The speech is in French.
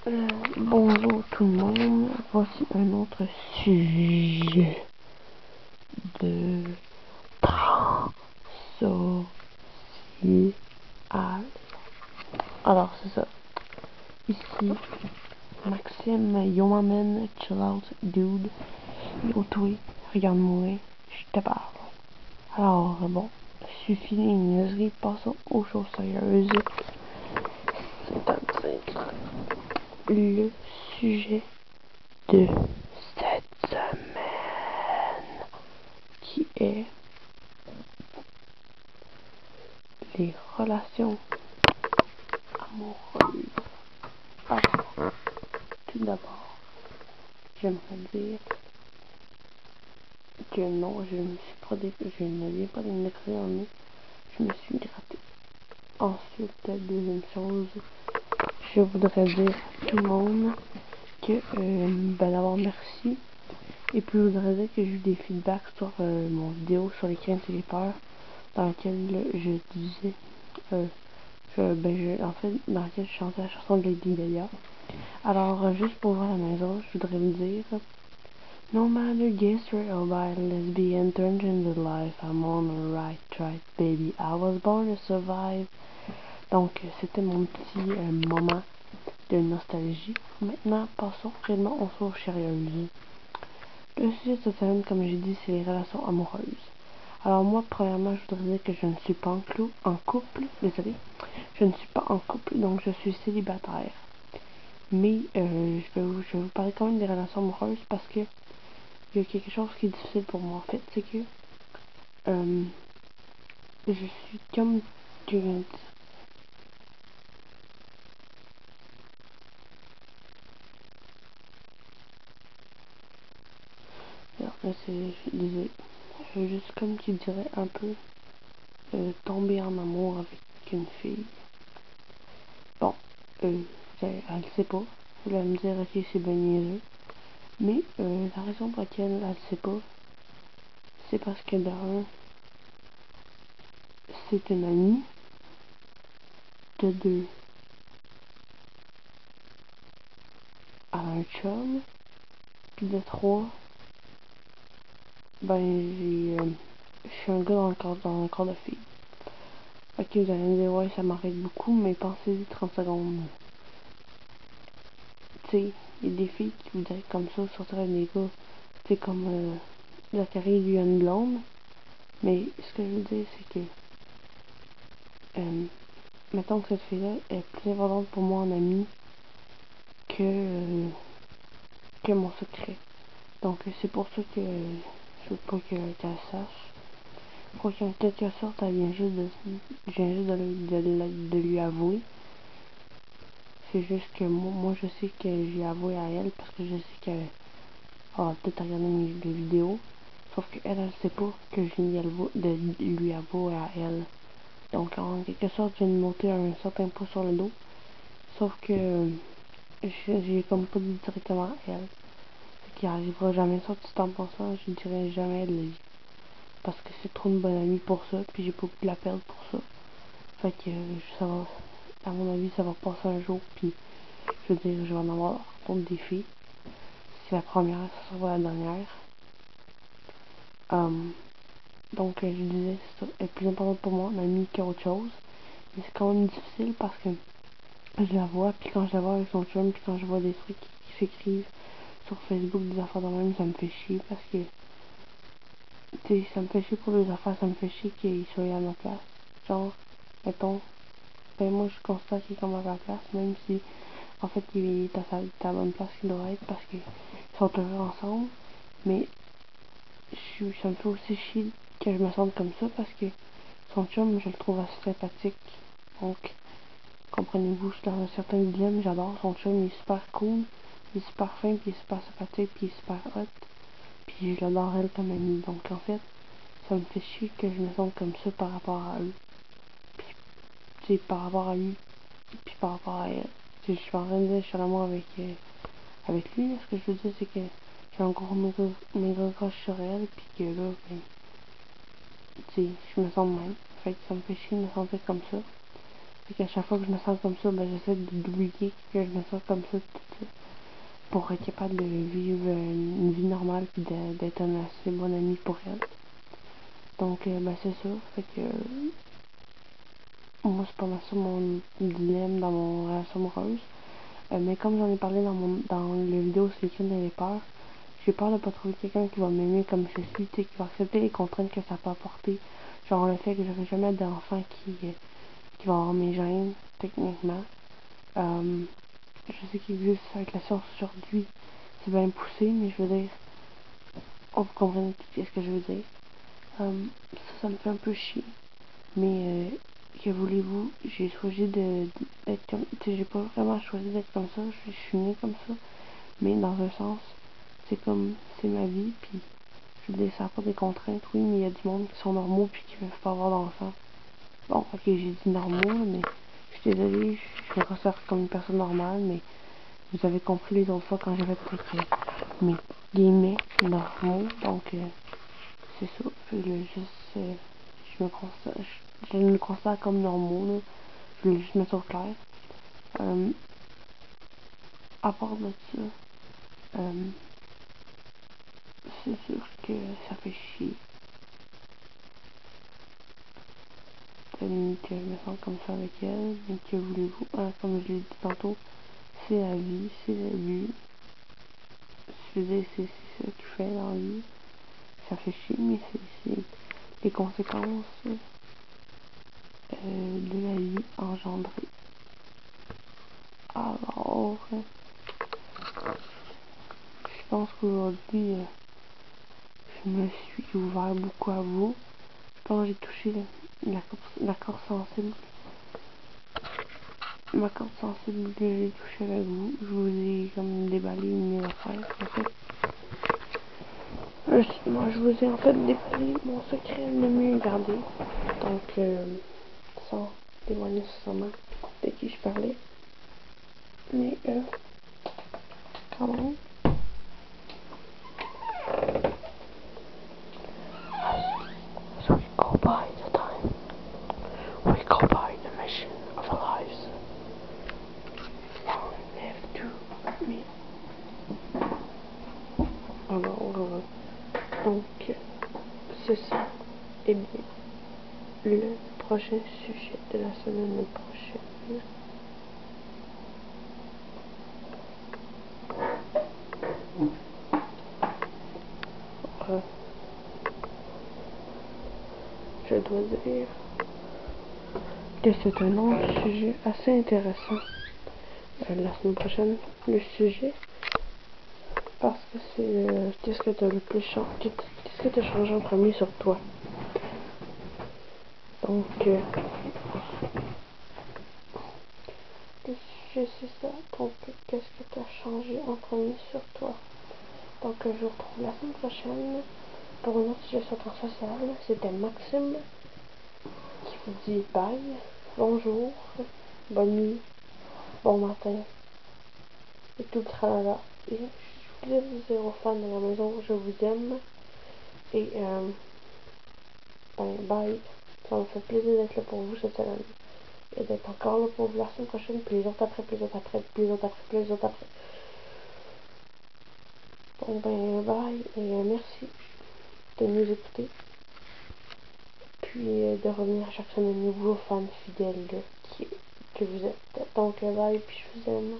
Bonjour tout le monde, voici un autre sujet de transsocial. Alors c'est ça, ici Maxime, yo m'amène, chill out dude, yo toi, regarde-moi, je te parle. Alors bon, suffit les niaiseries, passons aux choses sérieuses. C'est-à-dire le sujet de cette semaine qui est les relations amoureuses. Alors, tout d'abord, j'aimerais dire que non, je ne viens pas de me gratter en nez, je me suis gratté. Ensuite, deuxième chose, je voudrais dire à tout le monde que d'abord merci. Et puis je voudrais dire que j'ai eu des feedbacks sur mon vidéo sur les craintes et les peurs, dans laquelle je disais en fait dans laquelle je chantais la chanson de Lady Gaga. Alors juste pour voir la maison, je voudrais me dire no matter gay, straight or bi, lesbian, transgender life, I'm on the right track, baby, I was born to survive. Donc c'était mon petit moment de nostalgie. Maintenant passons réellement aux choses sérieuses. Le sujet de cette semaine, comme j'ai dit, c'est les relations amoureuses. Alors moi, premièrement, je voudrais dire que je ne suis pas en couple, désolé, je ne suis pas en couple, donc je suis célibataire. Mais je vais vous parler quand même des relations amoureuses parce que il y a quelque chose qui est difficile pour moi en fait, c'est que je suis comme alors, là, désolé. Juste comme tu dirais un peu tomber en amour avec une fille. Bon, elle ne sait pas. Elle va me dire, ok, c'est bien niaiseux. Mais la raison pour laquelle elle ne sait pas, c'est parce que d'un, c'est une amie. De deux, elle a un chum. Puis de trois, je suis un gars dans le corps de fille. Ok, vous allez me dire, ouais, ça m'arrête beaucoup, mais pensez-y 30 secondes. Tu sais, il y a des filles qui voudraient comme ça sortir avec des gars. Tu sais, comme Zachary, lui, a une blonde. Mais ce que je veux dire, c'est que, mettons que cette fille-là est plus importante pour moi en amie que mon secret. Donc, c'est pour ça que je veux pas qu'elle sache. Quoi qu'en quelque sorte, elle vient juste de lui avouer. C'est juste que moi je sais que j'ai avoué à elle parce que je sais qu'elle a peut-être regardé mes vidéos. Sauf qu'elle, elle sait pas que je viens de lui avouer à elle. Donc en quelque sorte, je viens de monter un certain poids sur le dos. Sauf que j'ai comme pas dit directement à elle. Ce qui arrivera jamais ça, tout en pensant, je dirais jamais de la vie. Parce que c'est trop une bonne amie pour ça, puis j'ai pas pu la perdre pour ça. Fait que ça va, à mon avis, ça va passer un jour, puis je veux dire, je vais en avoir d'autres défis. C'est la première, ça sera la dernière. Donc, je disais, ça est plus important pour moi, ma amie, qu'autre chose. Mais c'est quand même difficile parce que je la vois, puis quand je la vois avec son chum, puis quand je vois des trucs qui s'écrivent sur Facebook, des affaires de même, ça me fait chier parce que, tu sais, ça me fait chier pour les affaires, ça me fait chier qu'ils soient à ma place. Genre, mettons, ben moi je constate qu'il est comme à ma place, même si en fait il est à la bonne place qu'il doit être parce qu'ils sont toujours ensemble. Mais ça me fait aussi chier que je me sente comme ça parce que son chum, je le trouve assez sympathique. Donc, comprenez-vous, je suis dans un certain dilemme, j'adore son chum, il est super cool, il est super fin, puis il est super sympathique, puis il est super hot. Puis je l'adore elle comme amie. Donc en fait, ça me fait chier que je me sente comme ça par rapport à eux. Puis, tu sais, par rapport à lui, puis par rapport à elle. Je suis en train de dire, je suis en amour avec lui. Ce que je veux dire, c'est que j'ai un gros méga crush sur elle, puis que là, tu sais, je me sens de même. Fait que ça me fait chier de me sentir comme ça. Fait qu'à chaque fois que je me sens comme ça, ben j'essaie d'oublier que je me sens comme ça tout de suite pour être capable de vivre une vie normale puis d'être un assez bon ami pour elle. Donc ben c'est ça. Fait que moi c'est pas mal ça mon dilemme dans mon relation amoureuse. Mais comme j'en ai parlé dans le vidéo sur les crimes et les peurs, j'ai peur de pas trouver quelqu'un qui va m'aimer comme je suis, qui va accepter les contraintes que ça peut apporter. Genre le fait que j'aurai jamais d'enfant qui va avoir mes gènes, techniquement. Je sais qu'il existe avec la science aujourd'hui, c'est bien poussé, mais je veux dire, on vous comprenez tout ce que je veux dire. Ça me fait un peu chier. Mais que voulez-vous, j'ai choisi d'être comme, tu sais, j'ai pas vraiment choisi d'être comme ça, je suis née comme ça, mais dans un sens, c'est comme, c'est ma vie, puis je veux dire, ça apporte des contraintes, oui, mais il y a du monde qui sont normaux puis qui peuvent pas avoir d'enfants. Bon, ok, j'ai dit normaux, mais je suis désolée, je me considère comme une personne normale, mais vous avez compris les autres fois quand j'avais peut-être mes guillemets normaux, donc c'est ça. Puis là, juste, je me considère comme normaux, là. Je voulais juste mettre au clair. À part de ça, c'est sûr que ça fait chier. Que je me sens comme ça avec elle, mais que voulez-vous? Comme je l'ai dit tantôt, c'est la vie, c'est la vie. Je veux dire, c'est ça qu'il fait dans la vie. Ça fait chier, mais c'est les conséquences de la vie engendrée. Alors, je pense qu'aujourd'hui, je me suis ouvert beaucoup à vous. Je pense que j'ai touché la corde sensible. Ma corde sensible que j'ai touchée avec vous. Je vous ai comme déballé mes affaires, en fait. Moi, je vous ai en fait déballé mon secret le mieux gardé. Donc, sans témoigner nécessairement de qui je parlais. Mais, quand même. So we go by the time. We go by the mission of our lives. Long live to me. Alors, donc, c'est ça. Et bien, le prochain sujet de la semaine prochaine. Je dois dire que c'est un autre sujet assez intéressant. La semaine prochaine, le sujet, parce que c'est qu'est-ce que tu as le plus changé, qu'est-ce que tu as changé en premier sur toi. Donc, le sujet c'est ça. Donc, qu'est-ce que tu as changé en premier sur toi. Donc, je vous retrouve la semaine prochaine pour un autre sujet sur le social. C'était Maxime qui vous dit bye, bonjour, bonne nuit, bon matin et tout le tralala. Et je voulais vous dire aux fans de la maison, je vous aime. Et ben, bye. Ça me fait plaisir d'être là pour vous cette semaine. Et d'être encore là pour vous la semaine prochaine, puis les autres après, puis les autres après, puis les autres après, puis les autres après. Bon ben bye et merci de nous écouter. Puis de revenir à chaque semaine, vous fans fidèles que vous êtes. Donc bye, puis je vous aime.